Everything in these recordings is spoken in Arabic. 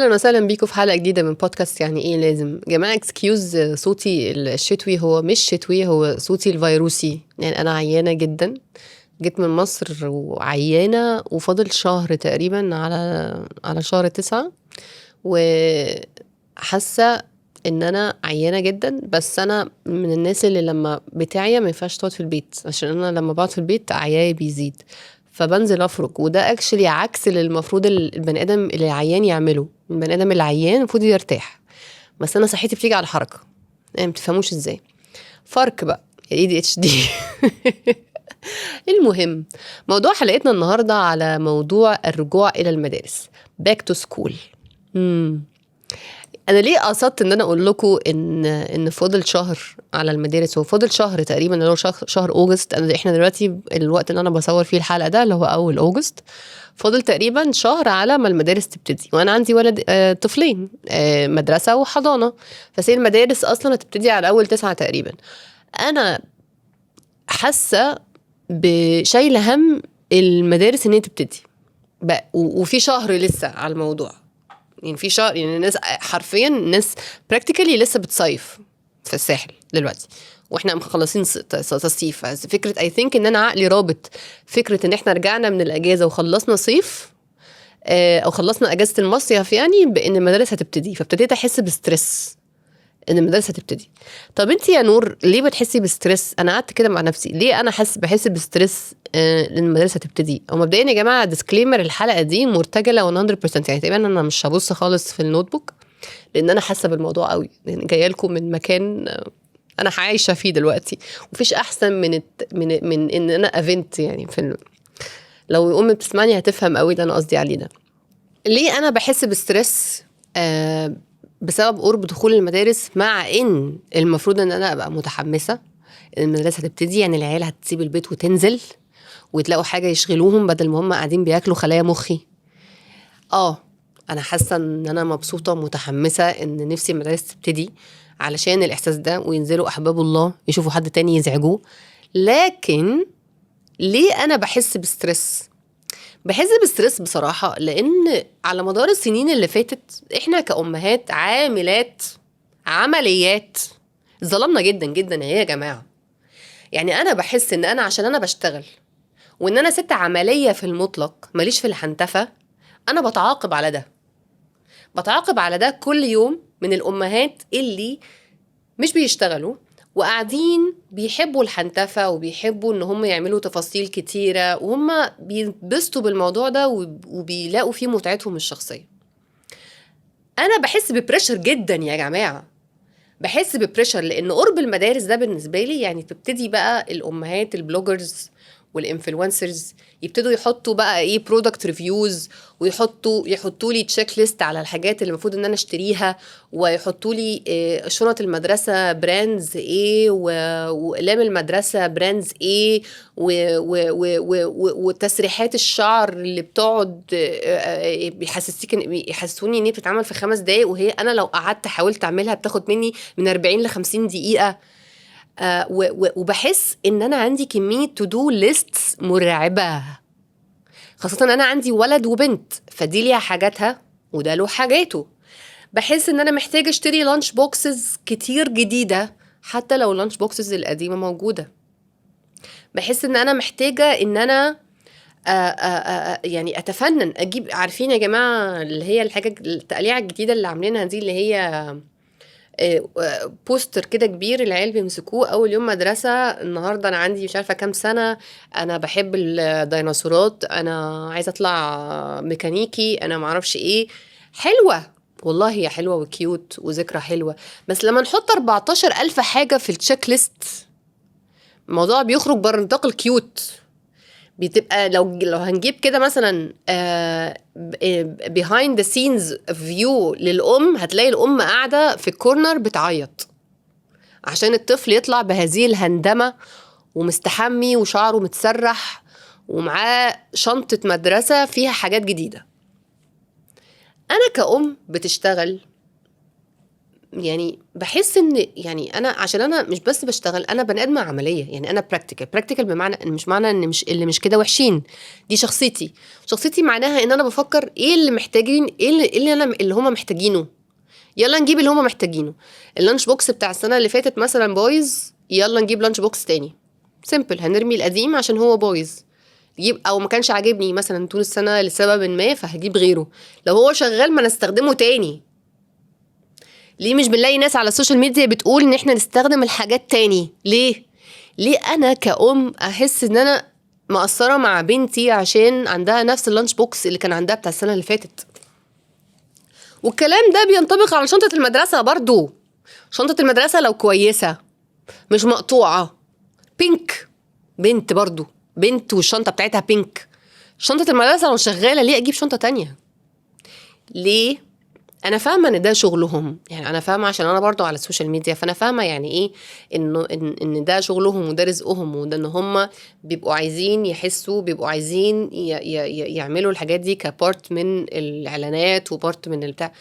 اهلا وسهلا بيكم في حلقه جديده من بودكاست يعني ايه لازم. جماعه اكسكيوز صوتي الشتوي، هو مش شتوي، هو صوتي الفيروسي. يعني انا عيانه جدا، جيت من مصر وعيانه، وفاضل شهر تقريبا على شهر 9، وحاسه ان انا عيانه جدا. بس انا من الناس اللي لما بتعيا ما ينفعش تقعد في البيت، عشان انا لما بقعد في البيت عياي بيزيد، فبنزل افرك. وده اكشلي عكس اللي المفروض البني ادم اللي عيان يعمله. البني ادم اللي عيان المفروض يرتاح، بس انا صحتي بتيجي على الحركه. يعني ما بتفهموش ازاي. فرق بقى ADHD. المهم، موضوع حلقتنا النهارده على موضوع الرجوع الى المدارس، back to school. انا ليه قصدت ان انا اقول لكم ان فاضل شهر على المدارس، هو فاضل شهر تقريبا، اللي هو شهر اوجست. احنا دلوقتي الوقت اللي انا بصور فيه الحلقه ده اللي هو اول اوجست، فاضل تقريبا شهر على ما المدارس تبتدي. وانا عندي ولد طفلين، مدرسه وحضانه، فسي المدارس اصلا هتبتدي على اول 9 تقريبا. انا حاسه بشايله هم المدارس ان هي تبتدي وفي شهر لسه على الموضوع. يعني في شهر، يعني الناس حرفيا الناس براكتيكالي لسه بتصيف في الساحل دلوقتي، واحنا مخلصين تصيف. فكره اي ثينك ان انا عقلي رابط فكره ان احنا رجعنا من الاجازه وخلصنا صيف، او خلصنا اجازه المصيف، يعني بان المدارس هتبتدي. فابتديت احس بستريس ان المدارس هتبتدي. طب انت يا نور ليه بتحسي بستريس؟ انا قعدت كده مع نفسي، ليه انا بحس بستريس ان المدارس هتبتدي؟ او مبدئيا يا جماعه ديسكليمر، الحلقه دي مرتجله 100%. يعني تقريبا انا مش هبص خالص في النوت بوك، لان انا حاسه بالموضوع قوي، لان جايه لكم من مكان انا عايشه فيه دلوقتي. ومفيش احسن من ان انا افنت. يعني لو امي بتسمعني هتفهم قوي اللي انا قصدي عليه ده. ليه انا بحس بستريس؟ بسبب قرب دخول المدارس، مع ان المفروض ان انا ابقى متحمسه ان المدرسه هتبتدي. يعني العيال هتسيب البيت وتنزل وتلاقوا حاجه يشغلوهم بدل ما هم قاعدين بياكلوا خلايا مخي. انا حاسه ان انا مبسوطه متحمسه ان نفسي المدارس تبتدي، علشان الاحساس ده، وينزلوا احباب الله يشوفوا حد تاني يزعجوه. لكن ليه انا بحس بستريس بصراحة؟ لأن على مدار السنين اللي فاتت إحنا كأمهات عاملات عمليات ظلمنا جدا جدا يا جماعة. يعني أنا بحس إن أنا عشان أنا بشتغل وإن أنا ست عملية في المطلق، ماليش في الحنتفة، أنا بتعاقب على ده كل يوم من الأمهات اللي مش بيشتغلوا وقاعدين بيحبوا الحنتفة وبيحبوا ان هم يعملوا تفاصيل كتيرة، وهم بينبسطوا بالموضوع ده وبيلاقوا فيه متعتهم الشخصية. انا بحس ببريشر جدا يا جماعة، بحس ببريشر، لان قرب المدارس ده بالنسبة لي يعني تبتدي بقى الامهات البلوجرز والانفلونسرز يبتدوا يحطوا بقى ايه برودكت ريفيوز، يحطوا لي تشيك ليست على الحاجات اللي المفروض ان انا اشتريها، ويحطوا لي شنط المدرسه براندز ايه، واقلام المدرسه براندز ايه، وتسريحات الشعر اللي بتقعد يحسسوني ان هي بتتعمل في 5 دقايق، وهي انا لو قعدت حاولت اعملها بتاخد مني من 40 ل 50 دقيقه. وبحس ان انا عندي كمية تو دو ليستس مرعبة، خاصة ان انا عندي ولد وبنت، فدي ليها حاجاتها وده له حاجاته. بحس ان انا محتاجة اشتري لانش بوكسز كتير جديدة حتى لو لانش بوكسز القديمة موجودة. بحس ان انا محتاجة ان انا يعني اتفنن اجيب، عارفين يا جماعة اللي هي الحاجة التقليعة الجديدة اللي عاملينها دي، اللي هي بوستر كده كبير العيال بيمسكوه اول يوم مدرسة: النهاردة انا عندي مش عارفة كام سنة، انا بحب الديناصورات، انا عايزة اطلع ميكانيكي، انا معرفش ايه. حلوة والله، هي حلوة وكيوت وذكرى حلوة، بس لما نحط 14,000 حاجة في التشيك ليست الموضوع بيخرج بره نطاق الكيوت. بتبقى لو هنجيب كده مثلا behind the scenes view للأم، هتلاقي الأم قاعدة في الكورنر بتعيط عشان الطفل يطلع بهذه الهندمة ومستحمي وشعره متسرح ومعاه شنطة مدرسة فيها حاجات جديدة. أنا كأم بتشتغل يعني بحس ان يعني انا عشان انا مش بس بشتغل، انا بني ادمه عمليه، يعني انا براكتيكال بمعنى ان مش معنى ان مش اللي مش كده وحشين. دي شخصيتي معناها ان انا بفكر ايه اللي محتاجين، اللي هم محتاجينه، يلا نجيب اللي هم محتاجينه. اللانش بوكس بتاع السنه اللي فاتت مثلا بايظ، يلا نجيب لانش بوكس تاني سيمبل، هنرمي القديم عشان هو بايظ، جيب او ما كانش عاجبني مثلا طول السنه لسبب ما فهجيب غيره. لو هو شغال ما نستخدمه تاني. ليه مش بنلاقي ناس على السوشيال ميديا بتقول ان احنا نستخدم الحاجات تاني؟ ليه انا كأم احس ان انا مقصره مع بنتي عشان عندها نفس اللانش بوكس اللي كان عندها بتاع السنه اللي فاتت؟ والكلام ده بينطبق على شنطه المدرسه برضو. شنطه المدرسه لو كويسه مش مقطوعه بينك، بنت برضو بنت والشنطه بتاعتها بينك، شنطه المدرسه لو شغاله ليه اجيب شنطه تانية؟ ليه؟ انا فاهمه ان ده شغلهم، يعني انا فاهمه عشان انا برضو على السوشيال ميديا، فانا فاهمه يعني ايه انه ان ده شغلهم وده رزقهم، وده ان هم بيبقوا عايزين يحسوا، بيبقوا عايزين يعملوا الحاجات دي كبارت من الاعلانات وبارت من البتاع.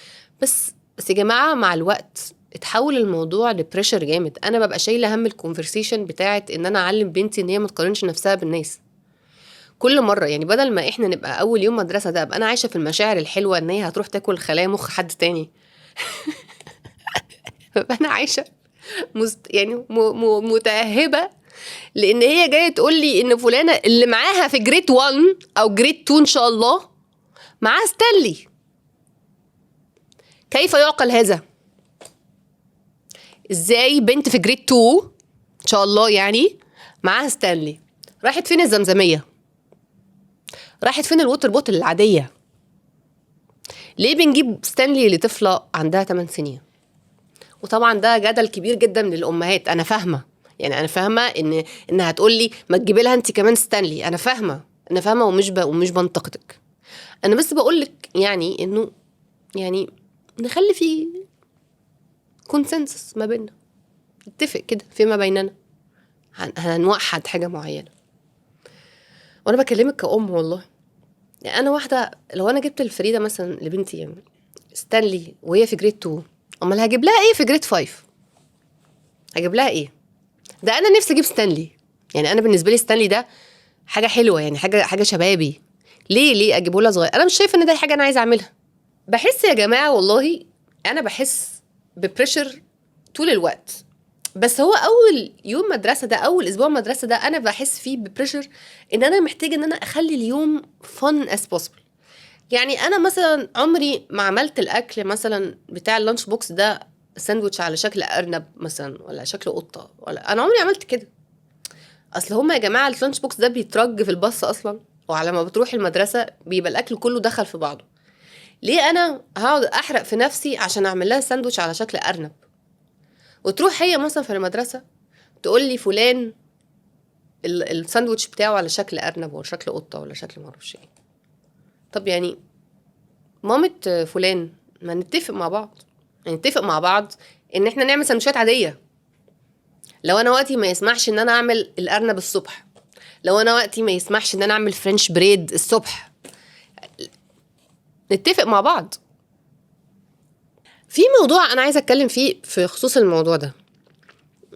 بس يا جماعه مع الوقت اتحول الموضوع لبريشر جامد. انا ببقى شايله هم الكونفرسيشن بتاعت ان انا اعلم بنتي ان هي ما تقارنش نفسها بالناس كل مره. يعني بدل ما احنا نبقى اول يوم مدرسه ده ابقى انا عايشه في المشاعر الحلوه ان هي هتروح تاكل خلايا مخ حد تاني، ببقى انا عايشه يعني متاهبه لان هي جايه تقول لي ان فلانه اللي معاها في جريد 1 او جريد 2 ان شاء الله معاها ستانلي. كيف يعقل هذا؟ ازاي بنت في جريد 2 ان شاء الله يعني معاها ستانلي؟ راحت فين الزمزميه؟ راحت فين الووتر بوتل العاديه؟ ليه بنجيب ستانلي لطفله عندها 8 سنين؟ وطبعا ده جدل كبير جدا من الامهات. انا فاهمه، يعني انا فاهمه انها هتقول لي ما تجيبي لها انت كمان ستانلي. انا فاهمه ومش بنتقدك. انا بس بقول لك يعني انه يعني نخلي في كونسنسس ما بيننا، نتفق كده فيما بيننا هنوحد حاجه معينه. وانا بكلمك كأم والله، يعني انا واحده لو انا جبت الفريده مثلا لبنتي يعني ستانلي وهي في جريد 2، امال هجيب لها ايه في جريد 5؟ هجيب لها ايه؟ ده انا نفسي اجيب ستانلي، يعني انا بالنسبه لي ستانلي ده حاجه حلوه، يعني حاجه شبابي. ليه اجيبه لها صغير؟ انا مش شايفه ان ده حاجه انا عايزه اعملها. بحس يا جماعه والله انا بحس ببريشر طول الوقت. بس هو اول يوم مدرسه ده، اول اسبوع مدرسه ده، انا بحس فيه ببريشر ان انا محتاجه ان انا اخلي اليوم fun as possible. يعني انا مثلا عمري ما عملت الاكل مثلا بتاع اللانش بوكس ده ساندوتش على شكل ارنب مثلا ولا شكل قطه، ولا انا عمري عملت كده. اصل هما يا جماعه اللانش بوكس ده بيترج في الباص اصلا، وعلى ما بتروح المدرسه بيبقى الاكل كله دخل في بعضه. ليه انا هقعد احرق في نفسي عشان اعمل لها ساندوتش على شكل ارنب، وتروح هي مثلا في المدرسه تقول لي فلان الساندوتش بتاعه على شكل ارنب ولا شكل قطه ولا شكل معرفش ايه؟ طب يعني مامة فلان ما نتفق مع بعض، يعني نتفق مع بعض ان احنا نعمل سندوتشات عاديه. لو انا وقتي ما يسمحش ان انا اعمل الارنب الصبح، لو انا وقتي ما يسمحش ان انا اعمل فرنش بريد الصبح، نتفق مع بعض. في موضوع انا عايزه اتكلم فيه في خصوص الموضوع ده،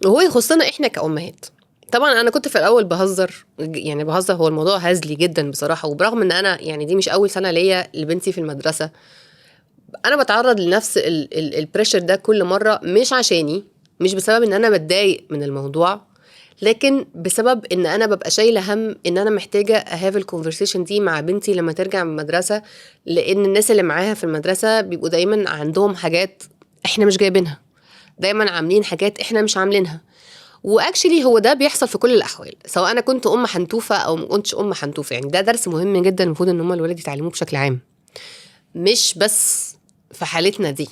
وهو يخصنا احنا كأمهات. طبعا انا كنت في الاول بهزر، يعني بهزر، هو الموضوع هزلي جدا بصراحه، وبرغم ان انا يعني دي مش اول سنه ليا لبنتي في المدرسه، انا بتعرض لنفس البريشر ده كل مره، مش عشاني، مش بسبب ان انا بتضايق من الموضوع، لكن بسبب ان انا ببقى شايله هم ان انا محتاجه اهاف الكونفرسيشن دي مع بنتي لما ترجع من المدرسه. لان الناس اللي معاها في المدرسه بيبقوا دايما عندهم حاجات احنا مش جايبينها، دايما عاملين حاجات احنا مش عاملينها. واكشلي هو ده بيحصل في كل الاحوال، سواء انا كنت ام حنتوفه او ما كنتش ام حنتوفه. يعني ده درس مهم جدا المفروض ان هم الولاد يتعلموه بشكل عام، مش بس في حالتنا دي.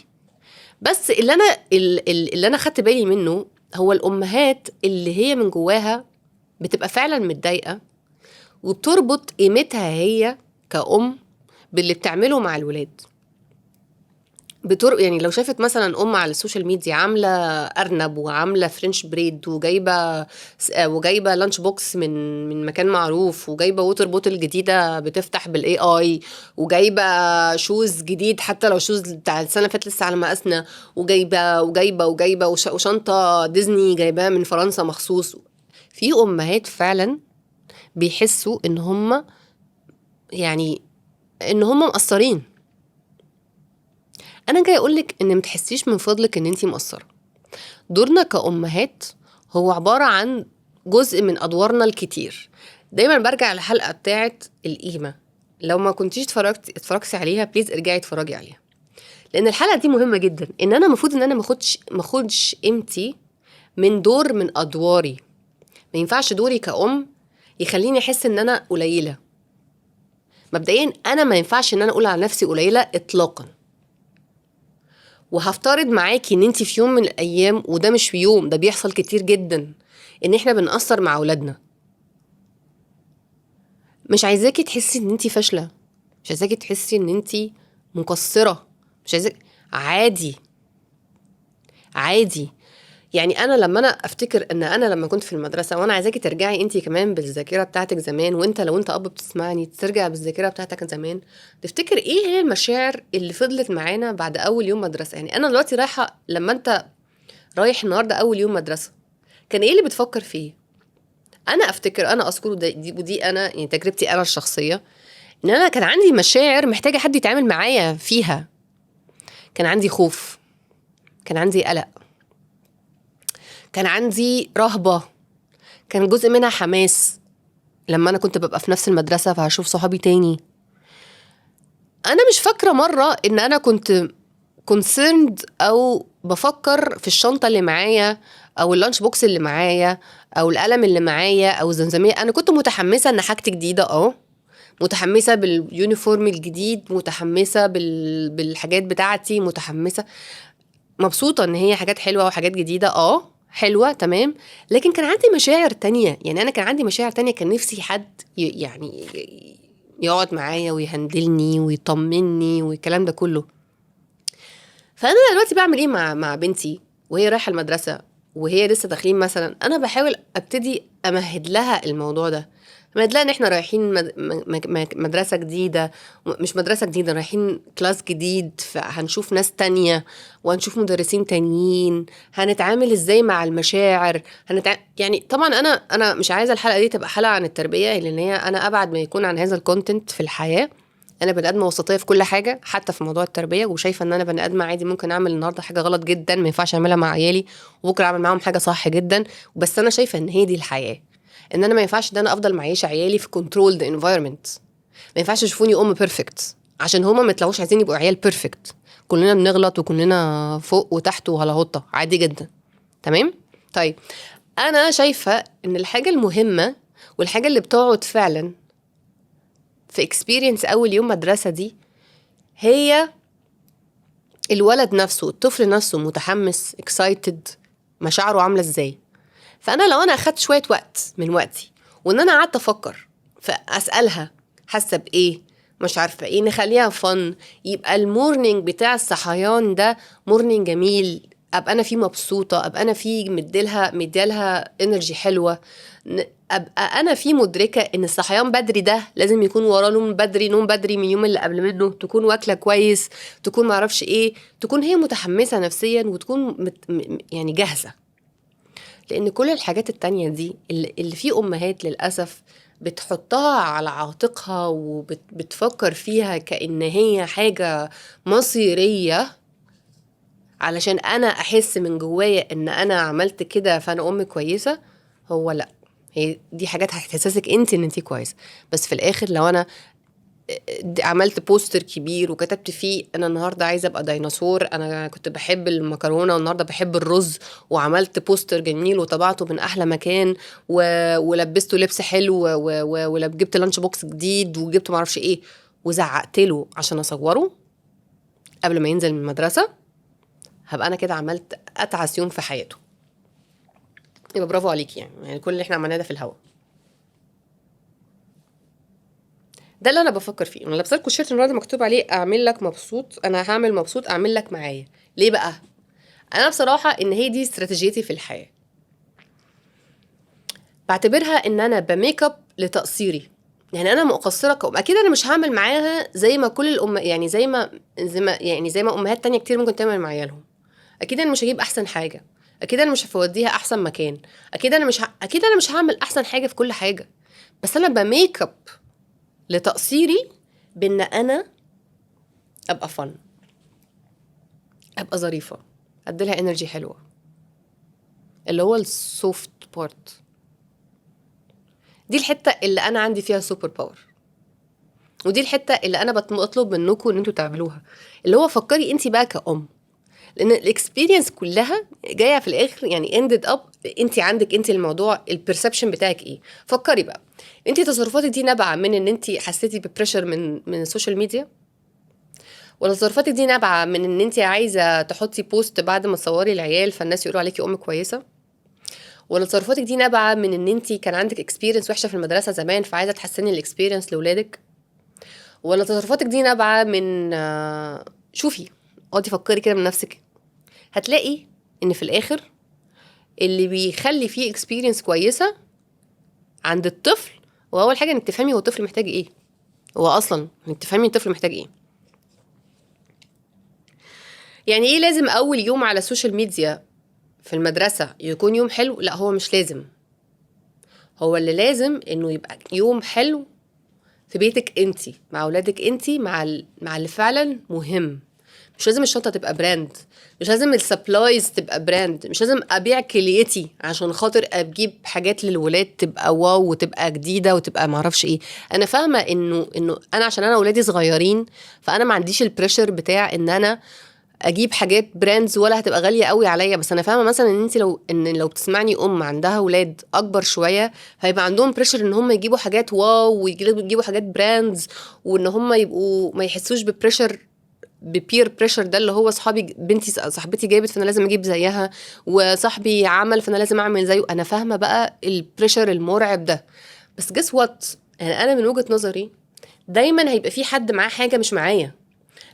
بس اللي انا خدت بالي منه هو الامهات اللي هي من جواها بتبقى فعلا متضايقه، وبتربط قيمتها هي كأم باللي بتعمله مع الولاد. يعني لو شافت مثلا على السوشيال ميديا عامله ارنب وعامله فرنش بريد وجايبه لانش بوكس من مكان معروف، وجايبه ووتر بوتل جديده بتفتح بالاي اي، وجايبه شوز جديد حتى لو شوز بتاع السنه اللي فاتت لسه على مقاسنا، وجايبه وشنطه ديزني جايباها من فرنسا مخصوص. في امهات فعلا بيحسوا ان هم يعني ان هم مقصرين. انا جاي اقولك ان متحسيش من فضلك ان انتي مقصره. دورنا كأمهات هو عبارة عن جزء من أدوارنا الكتير. دايما برجع للحلقة بتاعت القيمة، لو ما كنتيش اتفرجتي عليها بليز ارجعي اتفرجي عليها، لأن الحلقة دي مهمة جدا. إن أنا المفروض إن أنا ماخدش قيمتي من دور من أدواري. ما ينفعش دوري كأم يخليني أحس إن أنا قليلة. مبدئيا أنا ما ينفعش إن أنا أقول على نفسي قليلة إطلاقا. وهفترض معاكي ان انت في يوم من الايام، وده مش في يوم، ده بيحصل كتير جدا، ان احنا بنقصر مع اولادنا. مش عايزاكي تحسي ان انت فاشله، مش عايزاكي تحسي ان انت مقصره، مش عايزاك. عادي، عادي. يعني انا افتكر ان انا لما كنت في المدرسه، وانا عايزاكي ترجعي انت كمان بالذاكره بتاعتك زمان، وانت لو انت اب بتسمعني ترجع بالذاكره بتاعتك زمان، تفتكر ايه هي المشاعر اللي فضلت معانا بعد اول يوم مدرسه. يعني انا دلوقتي رايحه، لما انت رايح النهارده اول يوم مدرسه، كان ايه اللي بتفكر فيه؟ انا افتكر، انا اذكر ودي انا يعني تجربتي انا الشخصيه، ان انا كان عندي مشاعر محتاجه حد يتعامل معايا فيها. كان عندي خوف، كان عندي قلق، كان عندي رهبه، كان جزء منها حماس لما انا كنت ببقى في نفس المدرسه فهشوف صحابي تاني. انا مش فاكره مره ان انا كنت concerned او بفكر في الشنطه اللي معايا او اللانش بوكس اللي معايا او القلم اللي معايا او الزمزميه. انا كنت متحمسه ان حاجتي جديده، متحمسه باليونيفورم الجديد، متحمسه بالحاجات بتاعتي، متحمسه مبسوطه ان هي حاجات حلوه وحاجات جديده حلوه تمام. لكن كان عندي مشاعر تانية، يعني انا كان عندي مشاعر تانية، كان نفسي حد يعني يقعد معايا ويهندلني ويطمني والكلام ده كله. فانا دلوقتي بعمل ايه مع بنتي وهي رايحه المدرسه وهي لسه داخلين مثلا؟ انا بحاول ابتدي امهد لها الموضوع ده، امهد لها ان احنا رايحين مدرسه جديده، مش مدرسه جديده، رايحين كلاس جديد، فهنشوف ناس تانية وهنشوف مدرسين تانيين، هنتعامل ازاي مع المشاعر، يعني طبعا انا مش عايزه الحلقه دي تبقى حلقه عن التربيه، لان هي انا ابعد ما يكون عن هذا الكونتنت في الحياه. انا بني ادمه وسطيه في كل حاجه، حتى في موضوع التربيه، وشايفه ان انا بني ادمه عادي ممكن اعمل النهارده حاجه غلط جدا ما ينفعش اعملها مع عيالي، وبكره اعمل معاهم حاجه صح جدا. بس انا شايفه ان هي دي الحياه، ان انا ما ينفعش ان انا افضل معيشه عيالي في كنترولد انفايرمنت. ما ينفعش يشوفوني بيرفكت عشان هما ما يطلعوش عايزين يبقوا عيال بيرفكت. كلنا بنغلط وكلنا فوق وتحت وهلاهوطه عادي جدا. تمام. طيب، انا شايفه ان الحاجه المهمه والحاجه اللي بتقعد فعلا في اكسبيرينس اول يوم مدرسه دي، هي الولد نفسه، الطفل نفسه متحمس اكسايتد، مشاعره عامله ازاي. فانا لو انا اخدت شويه وقت من وقتي وان انا قعدت افكر فاسالها حاسه بايه، مش عارفه ايه، نخليها فن، يبقى المورنينج بتاع الصحيان ده مورنينج جميل، ابقى انا فيه مبسوطه، ابقى انا فيه مديلها انرجي حلوه، ابقى انا فيه مدركه ان الصحيان بدري ده لازم يكون وراه نوم بدري، نوم بدري من اليوم اللي قبل منه، تكون واكله كويس، تكون معرفش ايه، تكون هي متحمسه نفسيا وتكون يعني جاهزه. لان كل الحاجات التانية دي اللي في امهات للأسف بتحطها على عاتقها وبتفكر فيها كأن هي حاجة مصيرية، علشان انا احس من جوايا ان انا عملت كده فانا ام كويسة. هو لا، هي دي حاجات هتحسسك انت ان انت كويسة، بس في الاخر لو انا عملت بوستر كبير وكتبت فيه انا النهارده عايزه ابقى ديناصور، انا كنت بحب المكرونه والنهارده بحب الرز، وعملت بوستر جميل وطبعته من احلى مكان ولبسته لبس حلو وجبت لانش بوكس جديد وجبت معرفش ايه، وزعقت له عشان اصوره قبل ما ينزل من المدرسه، هبقى انا كده عملت اتعس يوم في حياته. يبقى برافو عليكي، يعني كل اللي احنا عملناه ده في الهوا. ده اللي انا بفكر فيه. انا لابسه لكم الشيرت النهارده مكتوب عليه اعمل لك مبسوط، انا هعمل مبسوط اعمل لك معايا. ليه بقى؟ انا بصراحه ان هي دي استراتيجيتي في الحياه. بعتبرها ان انا بميك اب لتقصيري. يعني انا مقصره اكيد انا مش هعمل معاها زي ما كل يعني زي ما امهات تانية كتير ممكن تعمل مع عيالهم. اكيد انا مش هجيب احسن حاجه، اكيد انا مش هوديها احسن مكان، اكيد انا مش هعمل احسن حاجه في كل حاجه. بس انا بميك اب لتقصيري بان انا ابقى فن، ابقى ظريفه، اديلها انرجي حلوه، اللي هو السوفت بارت. دي الحته اللي انا عندي فيها سوبر باور، ودي الحته اللي انا بطلب منكم ان انتوا تعملوها. اللي هو فكري انت بقى كأم، لان الاكسبيرينس كلها جايه في الاخر يعني اندد اب انت عندك انت الموضوع البرسبشن بتاعك ايه. فكري بقى، انت تصرفاتك دي نابعه من ان انت حسيتي ببريشر من السوشيال ميديا، ولا تصرفاتك دي نابعه من ان انت عايزه تحطي بوست بعد ما تصوري العيال فالناس يقولوا عليكي ام كويسه، ولا تصرفاتك دي نابعه من ان انت كان عندك اكسبيرينس وحشه في المدرسه زمان فعايزه تحسني الاكسبيرينس لاولادك، ولا تصرفاتك دي نابعه من شوفي اقعدي فكري كده من نفسك. هتلاقي ان في الاخر اللي بيخلي فيه اكسبيرينس كويسه عند الطفل، واول حاجه انك تفهمي هو الطفل محتاج ايه. هو اصلا انك تفهمي الطفل محتاج ايه. يعني ايه لازم اول يوم على السوشيال ميديا في المدرسه يكون يوم حلو؟ لا، هو مش لازم. هو اللي لازم انه يبقى يوم حلو في بيتك انتي مع اولادك انتي مع اللي فعلا مهم. مش لازم الشنطه تبقى براند، مش لازم السبلايز تبقى براند، مش لازم ابيع كليتي عشان خاطر اجيب حاجات للولاد تبقى واو وتبقى جديده وتبقى معرفش ايه. انا فاهمه انه انا عشان انا اولادي صغيرين فانا ما عنديش البريشر بتاع ان انا اجيب حاجات براندز ولا هتبقى غاليه قوي عليا. بس انا فاهمه مثلا ان انت لو بتسمعني عندها اولاد اكبر شويه هيبقى عندهم بريشر ان هم يجيبوا حاجات واو ويجيبوا حاجات براندز، وان هم يبقوا ما يحسوش ببريشر، ببير بريشر. ده اللي هو صحابي بنتي صاحبتي جابت فانا لازم اجيب زيها، وصاحبي عمل فانا لازم اعمل زيه. انا فاهمه بقى البريشر المرعب ده. بس جس وات، يعني انا من وجهه نظري دايما هيبقى في حد معاه حاجه مش معايا.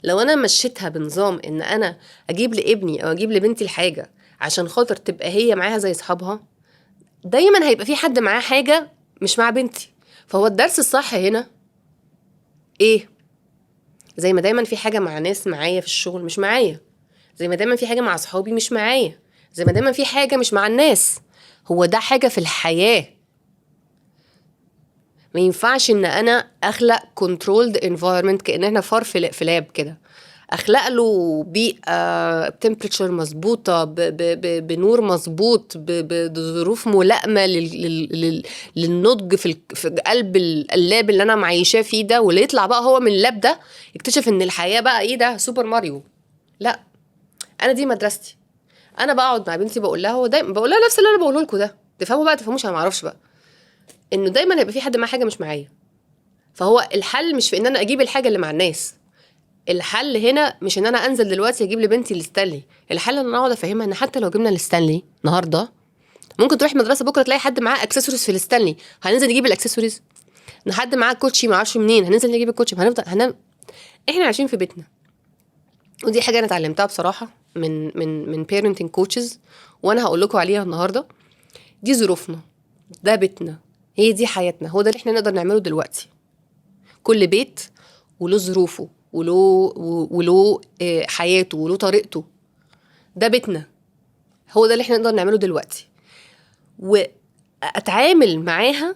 لو انا مشيتها بنظام ان انا اجيب لابني او اجيب لبنتي الحاجه عشان خاطر تبقى هي معاها زي اصحابها، دايما هيبقى في حد معاه حاجه مش مع بنتي. فهو الدرس الصح هنا ايه؟ زي ما دايما في حاجه مع ناس معايا في الشغل مش معايا، زي ما دايما في حاجه مع اصحابي مش معايا، زي ما دايما في حاجه مش مع الناس. هو ده حاجه في الحياه. ما ينفعش ان انا اخلق كنترولد انفايرمنت كأن احنا فار في لاب كده، اخلق له بيئه بتمبريتشر مظبوطه بنور مظبوط بظروف ملائمه للنضج في قلب اللاب اللي انا معيشاه فيه ده، واللي يطلع بقى هو من اللاب ده يكتشف ان الحياه بقى ايه ده سوبر ماريو. لا، انا دي مدرستي. انا بقعد مع بنتي بقول لها، هو دايما بقول لها نفس اللي انا بقوله لكم ده، تفهموا بقى تفهموش انا ما اعرفش بقى، انه دايما هيبقى في حد معاه حاجه مش معايا. فهو الحل مش في ان انا اجيب الحاجه اللي مع الناس. الحل هنا مش ان انا انزل دلوقتي اجيب لبنتي الستانلي. الحل ان انا اقعد افهمها ان حتى لو جبنا الستانلي النهارده ممكن تروح المدرسه بكره تلاقي حد معاه اكسسوارز في الستانلي، هننزل نجيب الاكسسوارز. ان حد معاه كوتشي ما اعرفش منين هننزل نجيب الكوتشي. احنا عايشين في بيتنا. ودي حاجه انا اتعلمتها بصراحه من parenting coaches، وانا هقول لكم عليها النهارده. دي ظروفنا، ده بيتنا، هي دي حياتنا، هو ده اللي احنا نقدر نعمله دلوقتي. كل بيت وله ظروفه وله حياته وله طريقته. ده بيتنا، هو ده اللي احنا نقدر نعمله دلوقتي. واتعامل معاها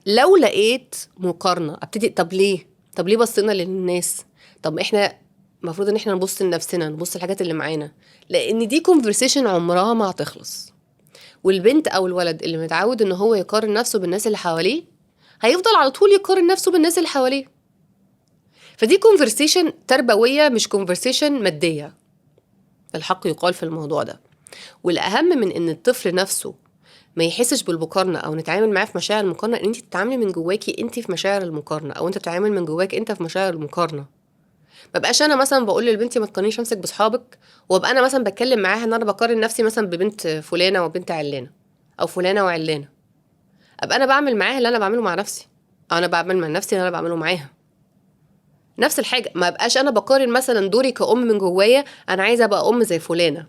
لو لقيت مقارنة ابتدي طب ليه بصينا للناس؟ طب احنا المفروض ان احنا نبص لنفسنا، نبص الحاجات اللي معانا، لان دي conversation عمرها ما هتخلص. والبنت او الولد اللي متعود ان هو يقارن نفسه بالناس اللي حواليه هيفضل على طول يقارن نفسه بالناس اللي حواليه. فدي conversation تربوية مش conversation مادية، الحق يقال في الموضوع ده. والاهم من ان الطفل نفسه ما يحسش بالمقارنه او نتعامل معاه في مشاعر المقارنه، ان انت تتعاملي من جواكي انت في مشاعر المقارنه، او انت تتعامل من جواك انت في مشاعر المقارنه. ما بقاش انا مثلا بقول لبنتي ما تقارنيش نفسك باصحابك، وابقى انا مثلا بتكلم معاها ان انا بقارن نفسي مثلا ببنت فلانه وبنت علانه او فلانه وعلانه. ابقى انا بعمل معاها اللي انا بعمله مع نفسي، او انا بعمل مع نفسي اللي انا بعمله معاها. نفس الحاجه، ما بقاش انا بقارن مثلا دوري كأم من جوايا انا عايزه ابقى ام زي فلانه،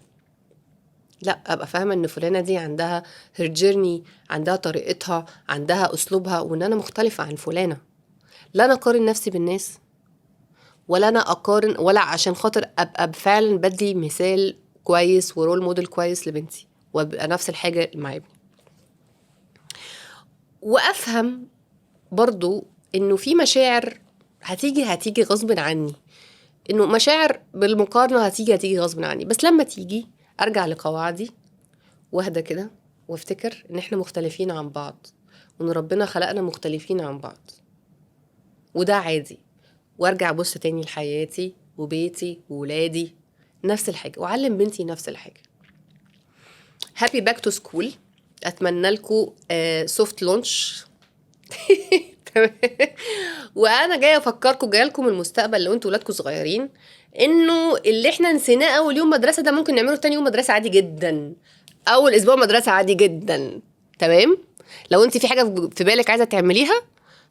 لا، ابقى فاهمه ان فلانه دي عندها هير جيرني، عندها طريقتها، عندها اسلوبها، وان انا مختلفه عن فلانه. لا انا اقارن نفسي بالناس، ولا انا اقارن، ولا عشان خاطر ابقى فعلا بدي مثال كويس ورول موديل كويس لبنتي، وابقى نفس الحاجه مع ابني. وافهم برضو انه في مشاعر هتيجي غصب عني، انه مشاعر بالمقارنه هتيجي غصب عني، بس لما تيجي ارجع لقواعدي واهدى كده، وافتكر ان احنا مختلفين عن بعض، وان ربنا خلقنا مختلفين عن بعض، وده عادي. وارجع ابص تاني لحياتي وبيتي وولادي نفس الحاجه، وعلم بنتي نفس الحاجه. هابي باك تو سكول. اتمنى لكم سوفت لونش. تمام. وانا جايه افكركم، جايه لكم المستقبل لو انتوا ولادكم صغيرين، انه اللي احنا نسيناه اول يوم مدرسه ده ممكن نعمله تاني يوم مدرسه عادي جدا، اول اسبوع مدرسه عادي جدا. تمام. لو انت في حاجه في بالك عايزه تعمليها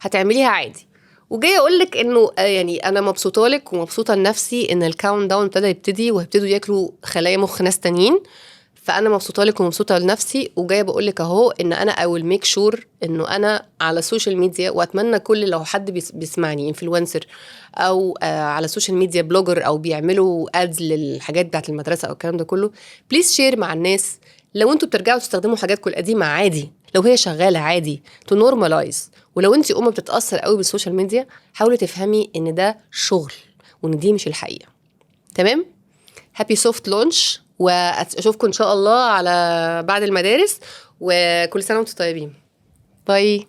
هتعمليها عادي. وجايه اقول لك انه يعني انا مبسوطه لك ومبسوطه لنفسي ان الكاونت داون يبتدي وهيبتدوا ياكلوا خلايا مخ ناس تانيين. فانا مبسوطه لك ومبسوطه لنفسي، وجايه بقول لك اهو ان انا I will make sure انه انا على السوشيال ميديا، واتمنى كل لو حد بيسمعني انفلونسر او على السوشيال ميديا بلوجر او بيعملوا ادز للحاجات بتاعت المدرسه او الكلام ده كله، بليز شير مع الناس. لو انتوا بترجعوا تستخدموا حاجاتكم القديمه عادي، لو هي شغاله عادي تو نورماليز. ولو انت بتتاثر قوي بالسوشيال ميديا، حاولي تفهمي ان ده شغل وان دي مش الحقيقه. تمام. هابي سوفت لونش، واشوفكم ان شاء الله على بعد المدارس، وكل سنه وانتم طيبين. باي.